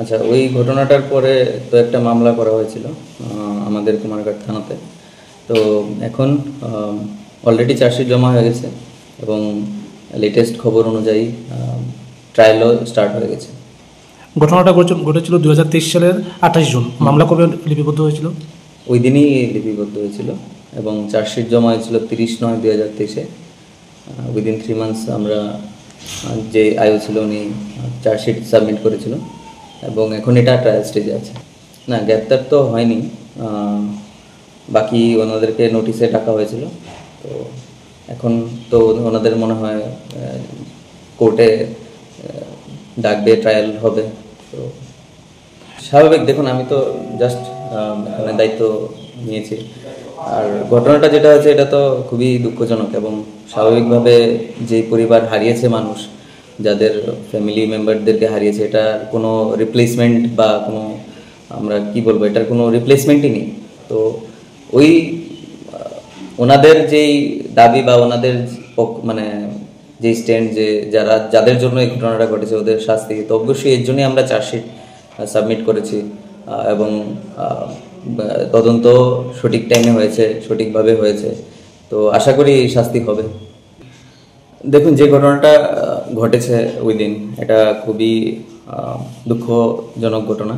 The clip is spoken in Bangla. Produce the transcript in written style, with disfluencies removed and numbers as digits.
আচ্ছা, ওই ঘটনাটার পরে তো একটা মামলা করা হয়েছিল আমাদের কুমারঘাট থানাতে। তো এখন অলরেডি চার্জশিট জমা হয়ে গেছে এবং লেটেস্ট খবর অনুযায়ী ট্রায়ালও স্টার্ট হয়ে গেছে। ঘটনাটা ঘটেছিল 2023 সালের 28 জুন। মামলা কবে লিপিবদ্ধ হয়েছিল? ওই দিনই লিপিবদ্ধ হয়েছিল এবং চার্জশিট জমা হয়েছিল 30/9/2023-এ। উইদিন 3 মান্থস আমরা যে আয়ু ছিল উনি চার্জশিট সাবমিট করেছিল এবং এখন এটা ট্রায়াল স্টেজে আছে। না, গ্রেপ্তার তো হয়নি, বাকি ওনাদেরকে নোটিশে ডাকা হয়েছিল। তো এখন তো ওনাদের মনে হয় কোর্টে ডাকবে, ট্রায়াল হবে। তো স্বাভাবিক, দেখুন আমি তো জাস্ট এখানে দায়িত্ব নিয়েছি। আর ঘটনাটা যেটা হয়েছে এটা তো খুবই দুঃখজনক এবং স্বাভাবিকভাবে যেই পরিবার হারিয়েছে মানুষ, যাদের ফ্যামিলি মেম্বারদেরকে হারিয়েছে, এটার কোনো রিপ্লেসমেন্ট বা কোনো আমরা কি বলবো, এটার কোনো রিপ্লেসমেন্টই নেই। তো ওই ওনাদের যেই দাবি বা ওনাদের মানে যেই স্ট্যান্ড, যে যাদের জন্য এই ঘটনাটা ঘটেছে ওদের শাস্তি, তো অবশ্যই এর জন্যই আমরা চার্জশিট সাবমিট করেছি এবং তদন্ত সঠিক টাইমে হয়েছে, সঠিকভাবে হয়েছে। তো আশা করি শাস্তি হবে। দেখুন, যে ঘটনাটা ঘটেছে ওই দিন, এটা খুবই দুঃখজনক ঘটনা।